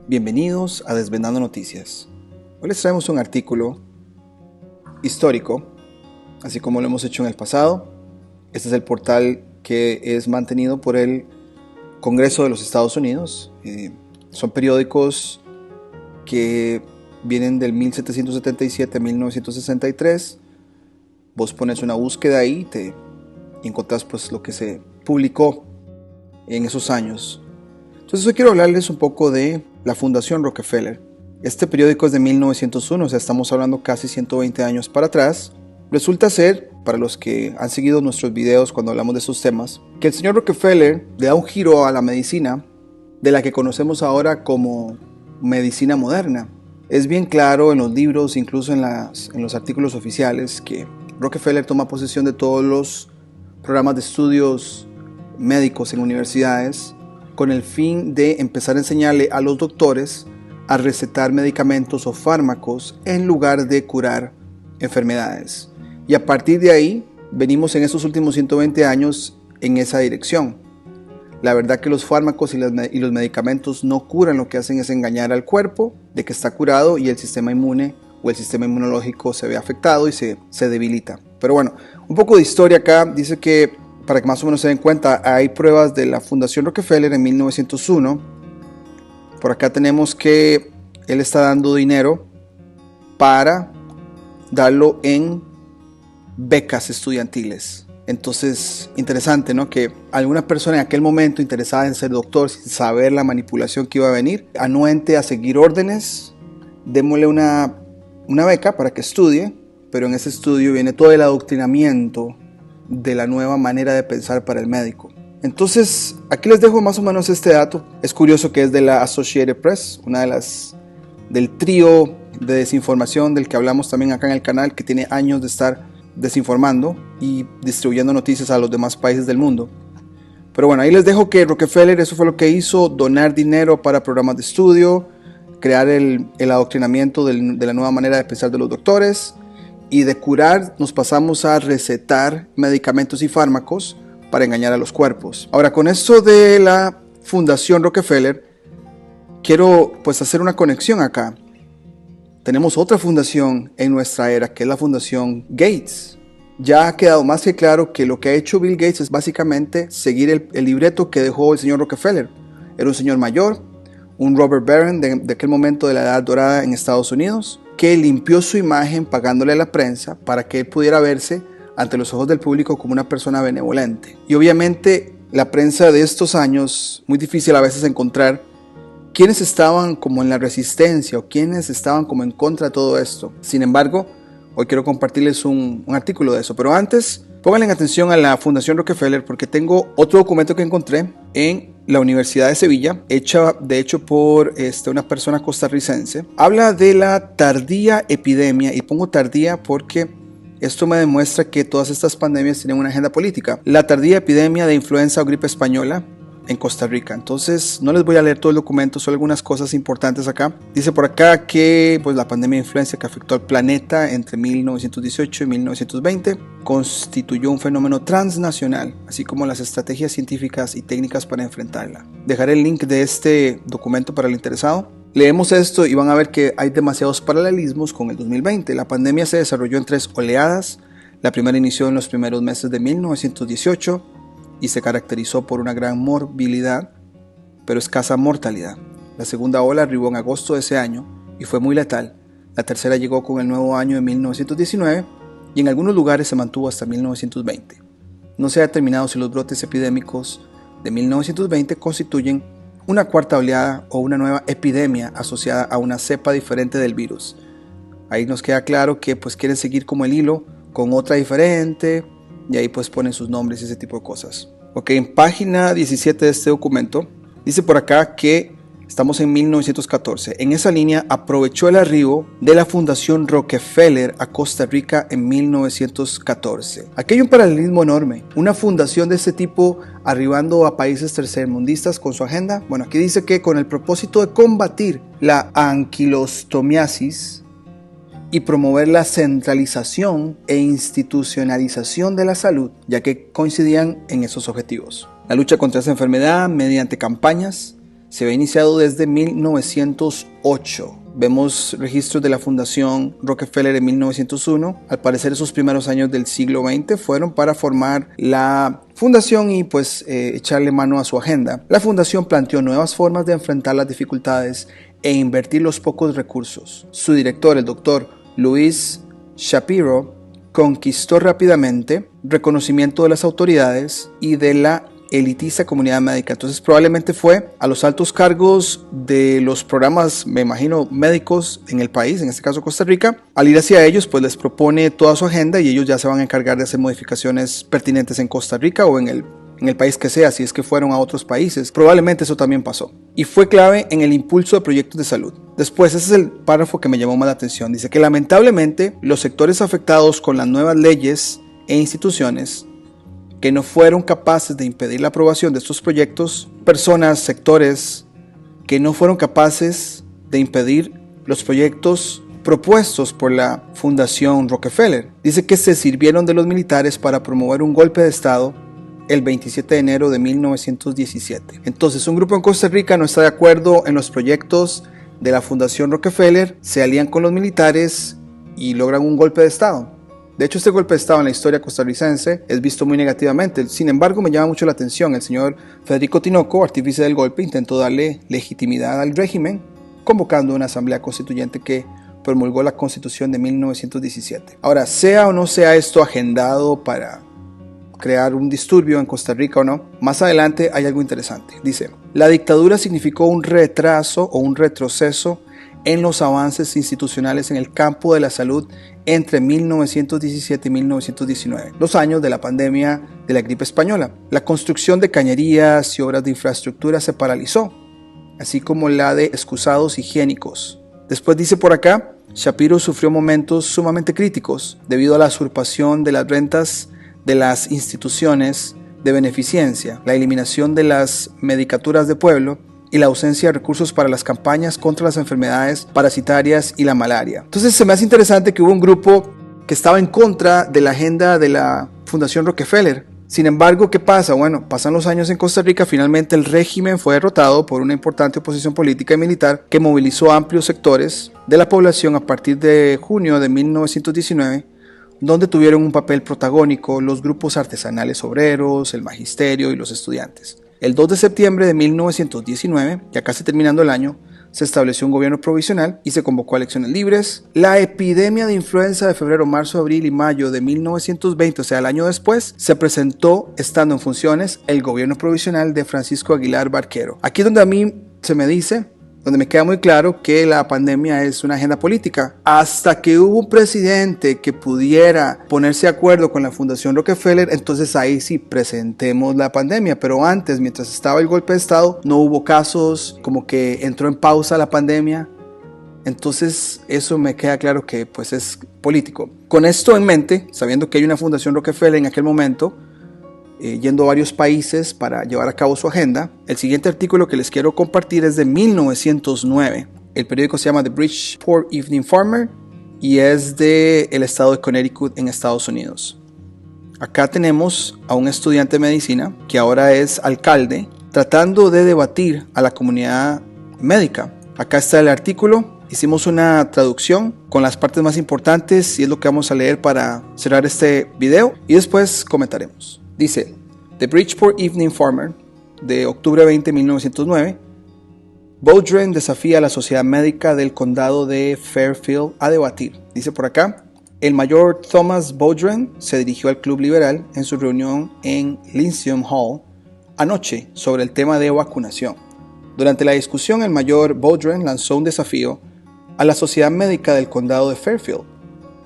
Bienvenidos a Desvendando Noticias. Hoy les traemos un artículo histórico, así como lo hemos hecho en el pasado. Este es el portal que es mantenido por el Congreso de los Estados Unidos. Son periódicos que vienen del 1777 a 1963. Vos pones una búsqueda ahí y encontrás pues lo que se publicó en esos años. Entonces hoy quiero hablarles un poco de la Fundación Rockefeller. Este periódico es de 1901, o sea, estamos hablando casi 120 años para atrás. Resulta ser, para los que han seguido nuestros videos cuando hablamos de estos temas, que el señor Rockefeller le da un giro a la medicina de la que conocemos ahora como medicina moderna. Es bien claro en los libros, incluso en los artículos oficiales, que Rockefeller toma posesión de todos los programas de estudios médicos en universidades con el fin de empezar a enseñarle a los doctores a recetar medicamentos o fármacos en lugar de curar enfermedades. Y a partir de ahí venimos en estos últimos 120 años en esa dirección. La verdad que los fármacos y los medicamentos no curan, lo que hacen es engañar al cuerpo de que está curado y el sistema inmune o el sistema inmunológico se ve afectado y se debilita. Pero bueno, un poco de historia acá. Dice que, para que más o menos se den cuenta, hay pruebas de la Fundación Rockefeller en 1901. Por acá tenemos que él está dando dinero para darlo en becas estudiantiles. Entonces, interesante, ¿no? Que alguna persona en aquel momento interesada en ser doctor, sin saber la manipulación que iba a venir, anuente a seguir órdenes, démosle una beca para que estudie, pero en ese estudio viene todo el adoctrinamiento de la nueva manera de pensar para el médico. Entonces, aquí les dejo más o menos este dato. Es curioso que es de la Associated Press, una de del trío de desinformación del que hablamos también acá en el canal, que tiene años de estar desinformando y distribuyendo noticias a los demás países del mundo. Pero bueno, ahí les dejo que Rockefeller, eso fue lo que hizo: donar dinero para programas de estudio, crear el adoctrinamiento de la nueva manera de pensar de los doctores, y de curar nos pasamos a recetar medicamentos y fármacos para engañar a los cuerpos. Ahora, con esto de la Fundación Rockefeller, quiero pues hacer una conexión acá. Tenemos otra fundación en nuestra era, que es la Fundación Gates. Ya ha quedado más que claro que lo que ha hecho Bill Gates es básicamente seguir el libreto que dejó el señor Rockefeller. Era un señor mayor, un Robert Barron de aquel momento de la Edad Dorada en Estados Unidos, que limpió su imagen pagándole a la prensa para que él pudiera verse ante los ojos del público como una persona benevolente. Y obviamente la prensa de estos años, muy difícil a veces encontrar quiénes estaban como en la resistencia o quiénes estaban como en contra de todo esto. Sin embargo, hoy quiero compartirles un artículo de eso. Pero antes, pónganle atención a la Fundación Rockefeller, porque tengo otro documento que encontré en la Universidad de Sevilla, hecha de hecho por una persona costarricense. Habla de la tardía epidemia, y pongo tardía porque esto me demuestra que todas estas pandemias tienen una agenda política. La tardía epidemia de influenza o gripe española en Costa Rica. Entonces no les voy a leer todo el documento, solo algunas cosas importantes acá. Dice por acá que pues, la pandemia de influenza que afectó al planeta entre 1918 y 1920 constituyó un fenómeno transnacional, así como las estrategias científicas y técnicas para enfrentarla. Dejaré el link de este documento para el interesado. Leemos esto y van a ver que hay demasiados paralelismos con el 2020. La pandemia se desarrolló en 3 oleadas. La primera inició en los primeros meses de 1918 y se caracterizó por una gran morbilidad, pero escasa mortalidad. La segunda ola arribó en agosto de ese año y fue muy letal. La tercera llegó con el nuevo año de 1919 y en algunos lugares se mantuvo hasta 1920. No se ha determinado si los brotes epidémicos de 1920 constituyen una cuarta oleada o una nueva epidemia asociada a una cepa diferente del virus. Ahí nos queda claro que pues quieren seguir como el hilo con otra diferente, y ahí pues ponen sus nombres y ese tipo de cosas. Ok, en página 17 de este documento dice por acá que estamos en 1914. En esa línea aprovechó el arribo de la Fundación Rockefeller a Costa Rica en 1914. Aquí hay un paralelismo enorme. Una fundación de este tipo arribando a países tercermundistas con su agenda. Bueno, aquí dice que con el propósito de combatir la anquilostomiasis y promover la centralización e institucionalización de la salud, ya que coincidían en esos objetivos. La lucha contra esa enfermedad mediante campañas se había iniciado desde 1908. Vemos registros de la Fundación Rockefeller en 1901. Al parecer esos primeros años del siglo XX fueron para formar la fundación y echarle mano a su agenda. La fundación planteó nuevas formas de enfrentar las dificultades e invertir los pocos recursos. Su director, el doctor Louis Shapiro, conquistó rápidamente reconocimiento de las autoridades y de la elitista comunidad médica. Entonces probablemente fue a los altos cargos de los programas, me imagino, médicos en el país, en este caso Costa Rica. Al ir hacia ellos, pues les propone toda su agenda y ellos ya se van a encargar de hacer modificaciones pertinentes en Costa Rica o en el país que sea, si es que fueron a otros países. Probablemente eso también pasó. Y fue clave en el impulso de proyectos de salud. Después, ese es el párrafo que me llamó más la atención. Dice que lamentablemente los sectores afectados con las nuevas leyes e instituciones que no fueron capaces de impedir la aprobación de estos proyectos, personas, sectores que no fueron capaces de impedir los proyectos propuestos por la Fundación Rockefeller. Dice que se sirvieron de los militares para promover un golpe de Estado el 27 de enero de 1917. Entonces, un grupo en Costa Rica no está de acuerdo en los proyectos de la Fundación Rockefeller, se alían con los militares y logran un golpe de Estado. De hecho, este golpe de Estado en la historia costarricense es visto muy negativamente. Sin embargo, me llama mucho la atención. El señor Federico Tinoco, artífice del golpe, intentó darle legitimidad al régimen, convocando una asamblea constituyente que promulgó la Constitución de 1917. Ahora, sea o no sea esto agendado para crear un disturbio en Costa Rica o no, más adelante hay algo interesante. Dice, la dictadura significó un retraso o un retroceso en los avances institucionales en el campo de la salud entre 1917 y 1919, los años de la pandemia de la gripe española. La construcción de cañerías y obras de infraestructura se paralizó, así como la de excusados higiénicos. Después dice por acá, Shapiro sufrió momentos sumamente críticos debido a la usurpación de las rentas de las instituciones de beneficencia, la eliminación de las medicaturas de pueblo y la ausencia de recursos para las campañas contra las enfermedades parasitarias y la malaria. Entonces se me hace interesante que hubo un grupo que estaba en contra de la agenda de la Fundación Rockefeller. Sin embargo, ¿qué pasa? Bueno, pasan los años en Costa Rica, finalmente el régimen fue derrotado por una importante oposición política y militar que movilizó amplios sectores de la población a partir de junio de 1919, donde tuvieron un papel protagónico los grupos artesanales obreros, el magisterio y los estudiantes. El 2 de septiembre de 1919, ya casi terminando el año, se estableció un gobierno provisional y se convocó a elecciones libres. La epidemia de influenza de febrero, marzo, abril y mayo de 1920, o sea, el año después, se presentó estando en funciones el gobierno provisional de Francisco Aguilar Barquero. Aquí es donde a mí se me dice, donde me queda muy claro que la pandemia es una agenda política. Hasta que hubo un presidente que pudiera ponerse de acuerdo con la Fundación Rockefeller, entonces ahí sí presentemos la pandemia. Pero antes, mientras estaba el golpe de Estado, no hubo casos, como que entró en pausa la pandemia. Entonces eso me queda claro que pues es político. Con esto en mente, sabiendo que hay una Fundación Rockefeller en aquel momento, yendo a varios países para llevar a cabo su agenda. El siguiente artículo que les quiero compartir es de 1909. El periódico se llama The Bridgeport Evening Farmer y es del estado de Connecticut en Estados Unidos. Acá tenemos a un estudiante de medicina que ahora es alcalde tratando de debatir a la comunidad médica. Acá está el artículo. Hicimos una traducción con las partes más importantes y es lo que vamos a leer para cerrar este video y después comentaremos. Dice, The Bridgeport Evening Farmer, de octubre 20, 1909, Boudreaux desafía a la Sociedad Médica del Condado de Fairfield a debatir. Dice por acá, el mayor Thomas Boudreaux se dirigió al Club Liberal en su reunión en Lyceum Hall anoche sobre el tema de vacunación. Durante la discusión, el mayor Boudreaux lanzó un desafío a la Sociedad Médica del Condado de Fairfield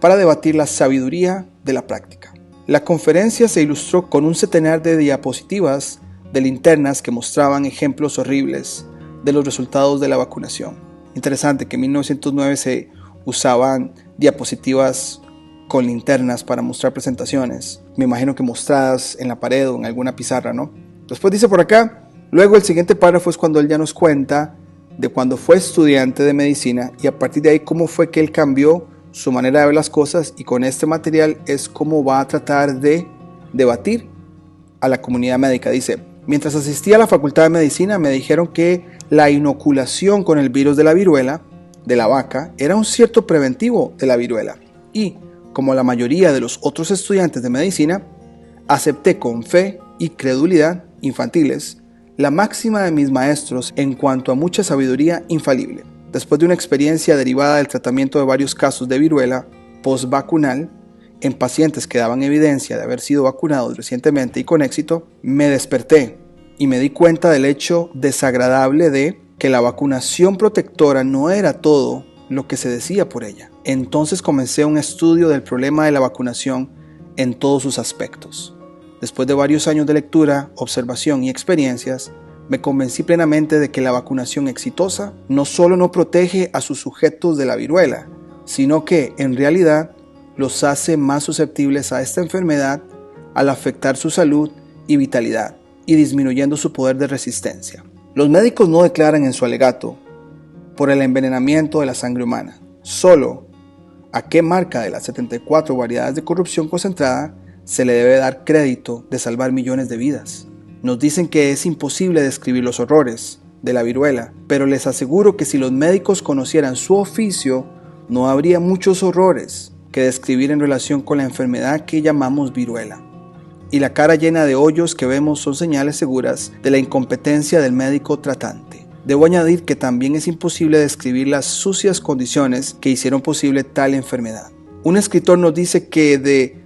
para debatir la sabiduría de la práctica. La conferencia se ilustró con un centenar de diapositivas de linternas que mostraban ejemplos horribles de los resultados de la vacunación. Interesante que en 1909 se usaban diapositivas con linternas para mostrar presentaciones. Me imagino que mostradas en la pared o en alguna pizarra, ¿no? Después dice por acá, luego el siguiente párrafo es cuando él ya nos cuenta de cuando fue estudiante de medicina y a partir de ahí cómo fue que él cambió su manera de ver las cosas y con este material es cómo va a tratar de debatir a la comunidad médica. Dice, mientras asistía a la facultad de medicina me dijeron que la inoculación con el virus de la viruela de la vaca era un cierto preventivo de la viruela y, como la mayoría de los otros estudiantes de medicina, acepté con fe y credulidad infantiles la máxima de mis maestros en cuanto a mucha sabiduría infalible. Después de una experiencia derivada del tratamiento de varios casos de viruela postvacunal en pacientes que daban evidencia de haber sido vacunados recientemente y con éxito, me desperté y me di cuenta del hecho desagradable de que la vacunación protectora no era todo lo que se decía por ella. Entonces comencé un estudio del problema de la vacunación en todos sus aspectos. Después de varios años de lectura, observación y experiencias, me convencí plenamente de que la vacunación exitosa no solo no protege a sus sujetos de la viruela, sino que, en realidad, los hace más susceptibles a esta enfermedad al afectar su salud y vitalidad y disminuyendo su poder de resistencia. Los médicos no declaran en su alegato por el envenenamiento de la sangre humana, solo a qué marca de las 74 variedades de corrupción concentrada se le debe dar crédito de salvar millones de vidas. Nos dicen que es imposible describir los horrores de la viruela, pero les aseguro que si los médicos conocieran su oficio, no habría muchos horrores que describir en relación con la enfermedad que llamamos viruela. Y la cara llena de hoyos que vemos son señales seguras de la incompetencia del médico tratante. Debo añadir que también es imposible describir las sucias condiciones que hicieron posible tal enfermedad. Un escritor nos dice que de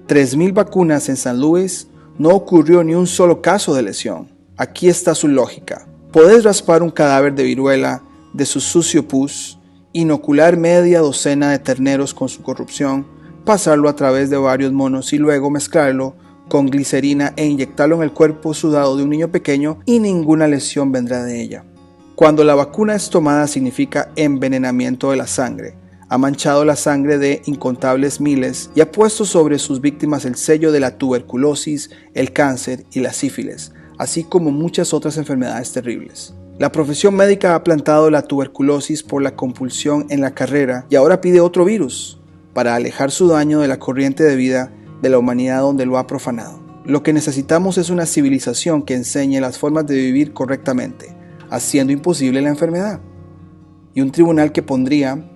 3,000 vacunas en San Luis no ocurrió ni un solo caso de lesión. Aquí está su lógica. Podés raspar un cadáver de viruela de su sucio pus, inocular media docena de terneros con su corrupción, pasarlo a través de varios monos y luego mezclarlo con glicerina e inyectarlo en el cuerpo sudado de un niño pequeño y ninguna lesión vendrá de ella. Cuando la vacuna es tomada significa envenenamiento de la sangre. Ha manchado la sangre de incontables miles y ha puesto sobre sus víctimas el sello de la tuberculosis, el cáncer y la sífilis, así como muchas otras enfermedades terribles. La profesión médica ha plantado la tuberculosis por la compulsión en la carrera y ahora pide otro virus para alejar su daño de la corriente de vida de la humanidad donde lo ha profanado. Lo que necesitamos es una civilización que enseñe las formas de vivir correctamente, haciendo imposible la enfermedad, y un tribunal que pondría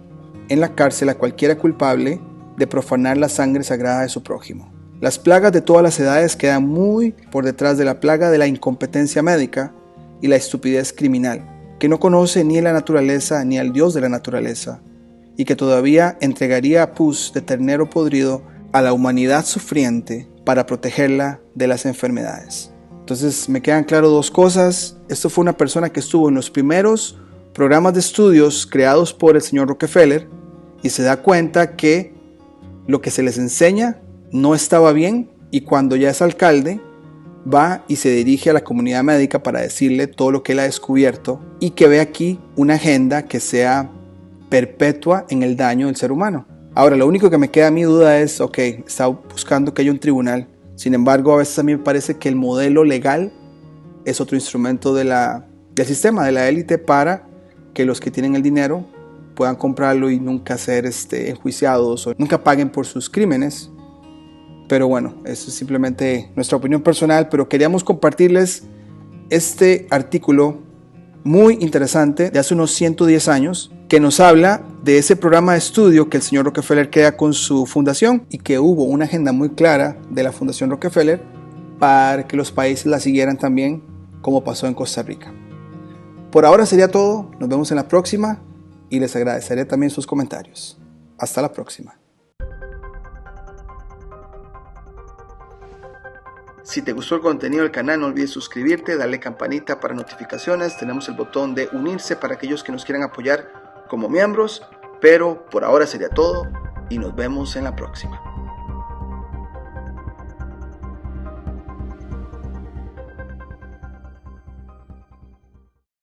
en la cárcel a cualquiera culpable de profanar la sangre sagrada de su prójimo. Las plagas de todas las edades quedan muy por detrás de la plaga de la incompetencia médica y la estupidez criminal, que no conoce ni la naturaleza ni al Dios de la naturaleza, y que todavía entregaría a pus de ternero podrido a la humanidad sufriente para protegerla de las enfermedades. Entonces me quedan claras dos cosas. Esto fue una persona que estuvo en los primeros programas de estudios creados por el señor Rockefeller y se da cuenta que lo que se les enseña no estaba bien, y cuando ya es alcalde va y se dirige a la comunidad médica para decirle todo lo que él ha descubierto y que ve aquí una agenda que sea perpetua en el daño del ser humano. Ahora, lo único que me queda a mi duda es, está buscando que haya un tribunal. Sin embargo, a veces a mí me parece que el modelo legal es otro instrumento del sistema, de la élite, para que los que tienen el dinero puedan comprarlo y nunca ser enjuiciados o nunca paguen por sus crímenes. Pero bueno, eso es simplemente nuestra opinión personal, pero queríamos compartirles este artículo muy interesante de hace unos 110 años que nos habla de ese programa de estudio que el señor Rockefeller crea con su fundación y que hubo una agenda muy clara de la Fundación Rockefeller para que los países la siguieran también, como pasó en Costa Rica. Por ahora sería todo, nos vemos en la próxima y les agradeceré también sus comentarios. Hasta la próxima. Si te gustó el contenido del canal, no olvides suscribirte, darle campanita para notificaciones. Tenemos el botón de unirse para aquellos que nos quieran apoyar como miembros. Pero por ahora sería todo y nos vemos en la próxima.